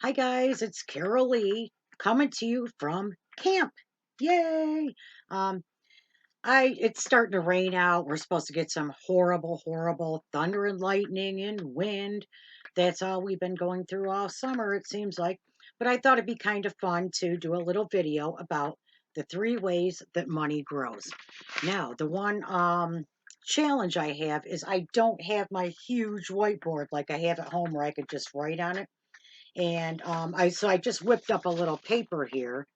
Hi guys, it's Carol Lee coming to you from camp. Yay! Um, it's starting to rain out. We're supposed to get some horrible, horrible thunder and lightning and wind. That's all we've been going through all summer, it seems like. But I thought it'd be kind of fun to do a little video about the 3 ways that money grows. Now, the one challenge I have is I don't have my huge whiteboard like I have at home where I could just write on it. And I just whipped up a little paper here,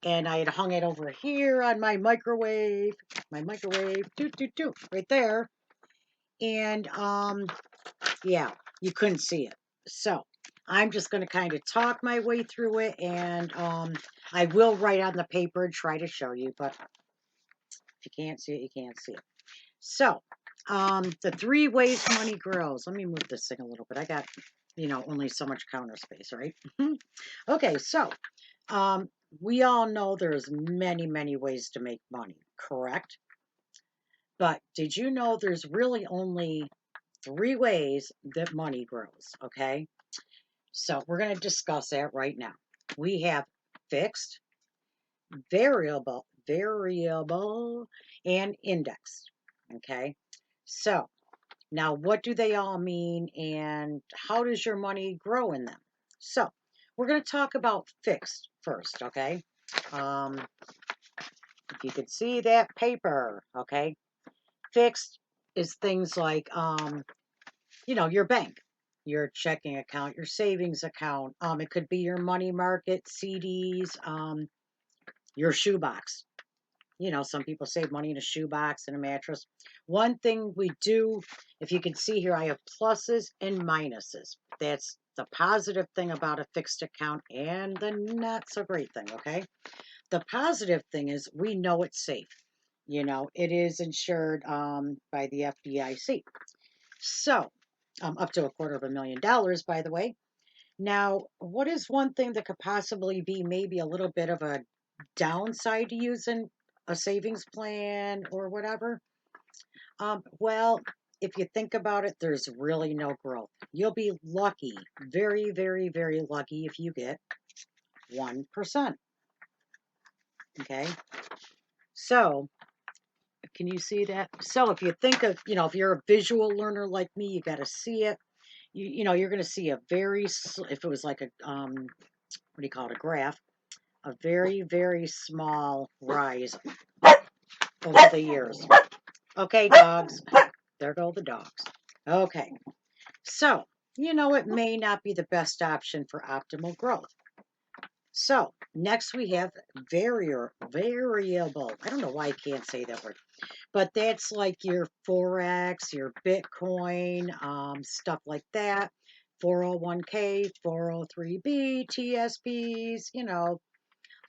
and I had hung it over here on my microwave, right there. And yeah, you couldn't see it. So I'm just going to kind of talk my way through it, and I will write on the paper and try to show you. But if you can't see it, you can't see it. So the 3 ways money grows. Let me move this thing a little bit. I got only so much counter space, right? Okay, so um, we all know there's many, many ways to make money, correct? But did you know there's really only 3 ways that money grows? Okay, so we're going to discuss that right now. We have fixed, variable, and indexed. Okay, so now what do they all mean, and how does your money grow in them? So we're going to talk about fixed first. Okay. Um, if you could see that paper, okay, fixed is things like, your bank, your checking account, your savings account. It could be your money market, CDs, your shoebox. Some people save money in a shoebox and a mattress. One thing we do, if you can see here, I have pluses and minuses. That's the positive thing about a fixed account and the not so great thing, okay? The positive thing is we know it's safe. It is insured by the FDIC. So, up to $250,000, by the way. Now, what is one thing that could possibly be maybe a little bit of a downside to using a savings plan or whatever? Well, if you think about it, there's really no growth. You'll be lucky, very, very, very lucky if you get 1%. Okay. So, can you see that? So if you think of, if you're a visual learner like me, you got to see it. You're going to see a if it was like a, what do you call it, a graph, a very, very small rise over the years. Okay, dogs. There go the dogs. Okay. So, it may not be the best option for optimal growth. So, next we have variable. I don't know why I can't say that word. But that's like your Forex, your Bitcoin, stuff like that. 401k, 403b, TSBs,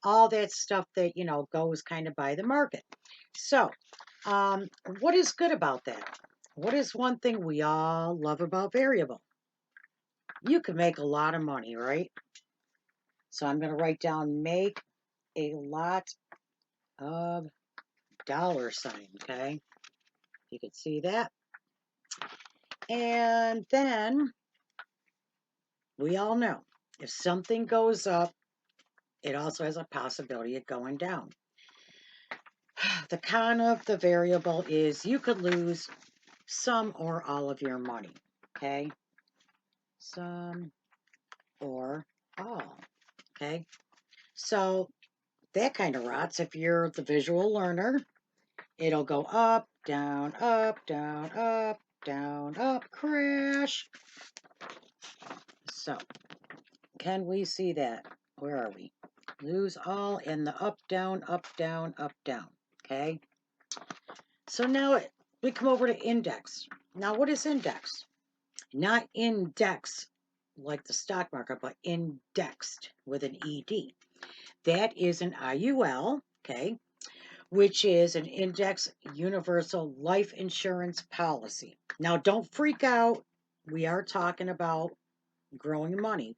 all that stuff that, goes kind of by the market. So, what is good about that? What is one thing we all love about variable? You can make a lot of money, right? So I'm going to write down make a lot of $sign, okay? You can see that. And then we all know if something goes up, it also has a possibility of going down. The con of the variable is you could lose some or all of your money, okay? Some or all, okay? So that kind of rots if you're the visual learner. It'll go up, down, up, down, up, down, up, crash. So, can we see that? Where are we? Lose all in the up, down, up, down, up, down. Okay. So now we come over to index. Now, what is index? Not index like the stock market, but indexed with an ED. That is an IUL, okay, which is an index universal life insurance policy. Now, don't freak out. We are talking about growing money.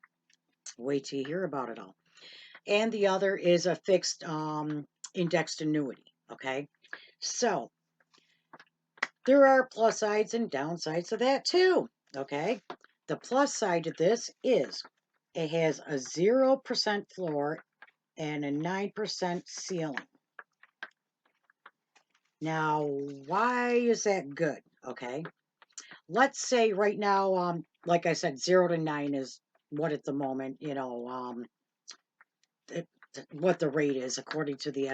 Wait till you hear about it all. And the other is a fixed indexed annuity. Okay. So there are plus sides and downsides to that too. Okay. The plus side of this is It has a 0% floor and a 9% ceiling. Now, why is that good? Okay. Let's say right now, like I said, 0 to 9 is what at the moment, it, what the rate is according to the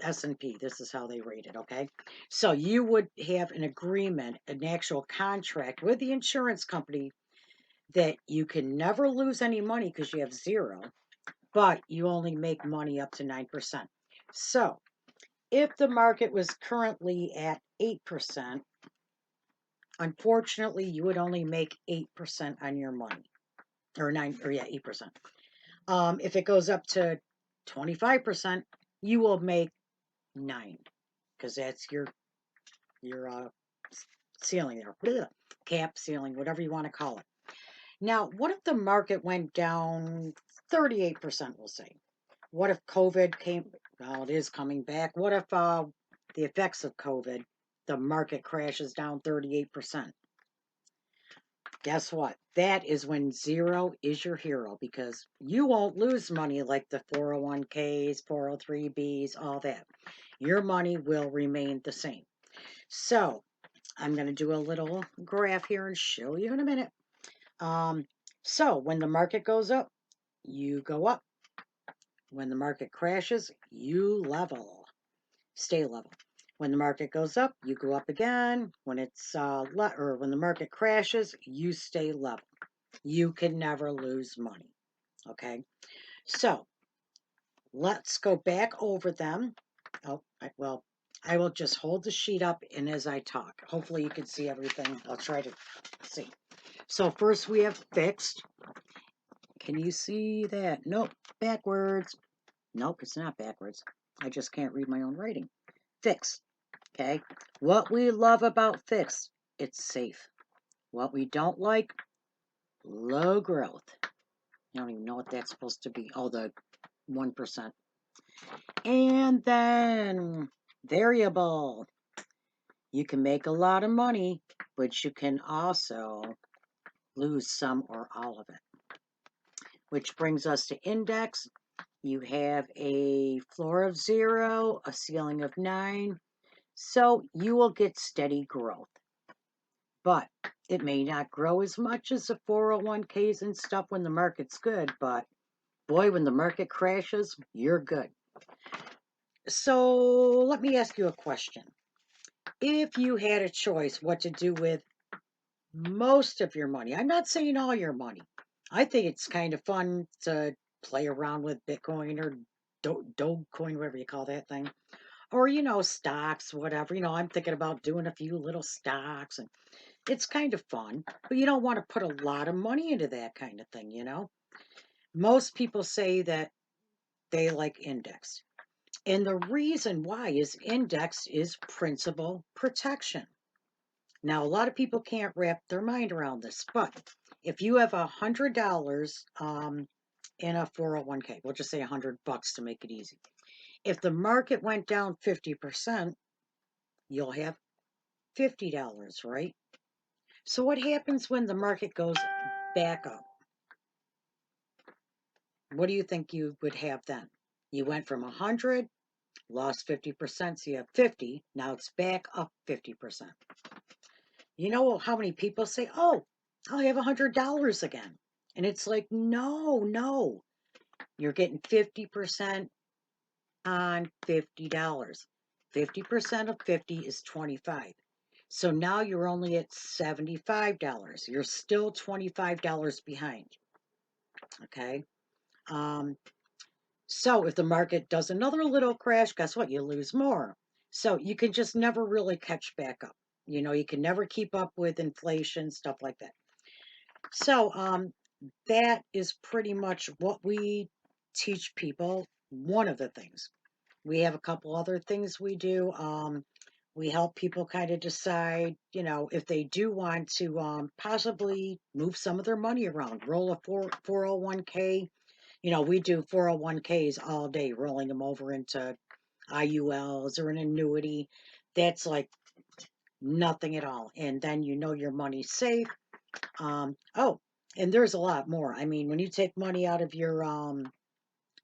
S&P. This is how they rate it, okay? So you would have an agreement, an actual contract with the insurance company that you can never lose any money because you have zero, but you only make money up to 9%. So if the market was currently at 8%, unfortunately, you would only make 8% on your money, or 8%. If it goes up to 25%, you will make 9 because that's your ceiling there, cap, ceiling, whatever you want to call it. Now, what if the market went down 38%? We'll say. What if COVID came? Well, it is coming back. What if the effects of COVID, the market crashes down 38%? Guess what? That is when zero is your hero because you won't lose money like the 401ks, 403bs, all that. Your money will remain the same. So I'm going to do a little graph here and show you in a minute. So when the market goes up, you go up. When the market crashes, you level. Stay level. When the market goes up, you go up again. When when the market crashes, you stay level. You can never lose money. Okay. So let's go back over them. Oh, well, I will just hold the sheet up and as I talk. Hopefully you can see everything. I'll try to see. So first we have fixed. Can you see that? Nope. Backwards. Nope, it's not backwards. I just can't read my own writing. Fixed. Okay. What we love about fixed, it's safe. What we don't like, low growth. I don't even know what that's supposed to be. Oh, the 1%. And then variable. You can make a lot of money, but you can also lose some or all of it. Which brings us to index. You have a floor of 0, a ceiling of 9. So you will get steady growth. But it may not grow as much as the 401ks and stuff when the market's good, but boy, when the market crashes, you're good. So let me ask you a question. If you had a choice what to do with most of your money, I'm not saying all your money. I think it's kind of fun to play around with Bitcoin or Dogecoin, whatever you call that thing, or stocks, whatever. I'm thinking about doing a few little stocks, and it's kind of fun, but you don't want to put a lot of money into that kind of thing. Most people say that they like index. And the reason why is index is principal protection. Now, a lot of people can't wrap their mind around this, but if you have $100 in a 401k, we'll just say $100 to make it easy. If the market went down 50%, you'll have $50, right? So what happens when the market goes back up? What do you think you would have then? You went from 100, lost 50%, so you have 50. Now it's back up 50%. You know how many people say, "Oh, I'll have $100 again." And it's like, no, no. You're getting 50% on $50. 50% of 50 is 25. So now you're only at $75. You're still $25 behind. Okay. So if the market does another little crash, guess what? You lose more. So you can just never really catch back up. You can never keep up with inflation, stuff like that. So that is pretty much what we teach people. One of the things. We have a couple other things we do. We help people kind of decide, if they do want to possibly move some of their money around, roll a 401k. We do 401ks all day, rolling them over into IULs or an annuity. That's like nothing at all. And then your money's safe. Oh, And there's a lot more. I mean, when you take money out of your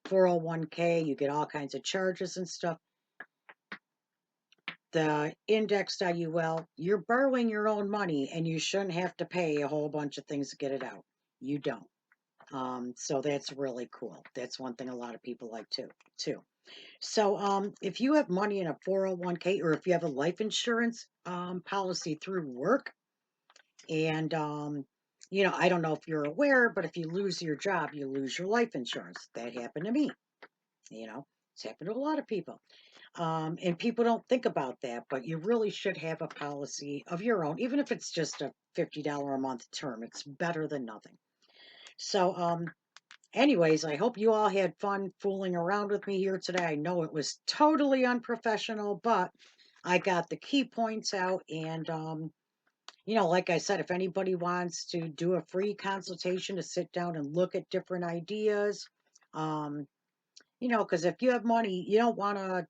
401k, you get all kinds of charges and stuff. The indexed IUL, you're borrowing your own money and you shouldn't have to pay a whole bunch of things to get it out. You don't. So that's really cool. That's one thing a lot of people like too. So if you have money in a 401k or if you have a life insurance policy through work, and I don't know if you're aware, but if you lose your job, you lose your life insurance. That happened to me. It's happened to a lot of people. And people don't think about that, but you really should have a policy of your own, even if it's just a $50 a month term. It's better than nothing. So, anyways, I hope you all had fun fooling around with me here today. I know it was totally unprofessional, but I got the key points out. And, like I said, if anybody wants to do a free consultation to sit down and look at different ideas, um, because if you have money, you don't want to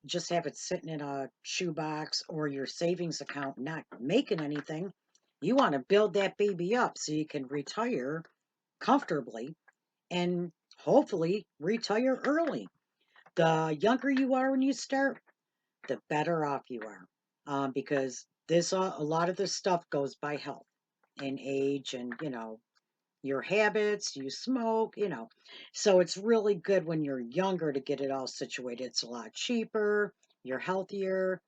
just have it sitting in a shoebox or your savings account not making anything. You want to build that baby up so you can retire comfortably and hopefully retire early. The younger you are when you start, the better off you are. Because this a lot of this stuff goes by health and age and your habits, you smoke, so it's really good when you're younger to get it all situated. It's a lot cheaper, you're healthier,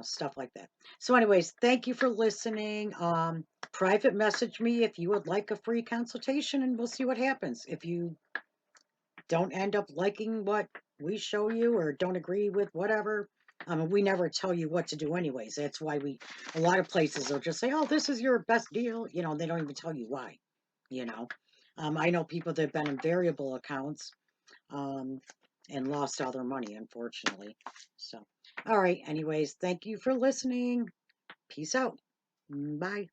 stuff like that. So anyways, thank you for listening. Private message me if you would like a free consultation and we'll see what happens. If you don't end up liking what we show you or don't agree with whatever, we never tell you what to do anyways. That's why a lot of places will just say, oh, this is your best deal. They don't even tell you why, you know. I know people that have been in variable accounts um, and lost all their money, unfortunately. So, all right. Anyways, thank you for listening. Peace out. Bye.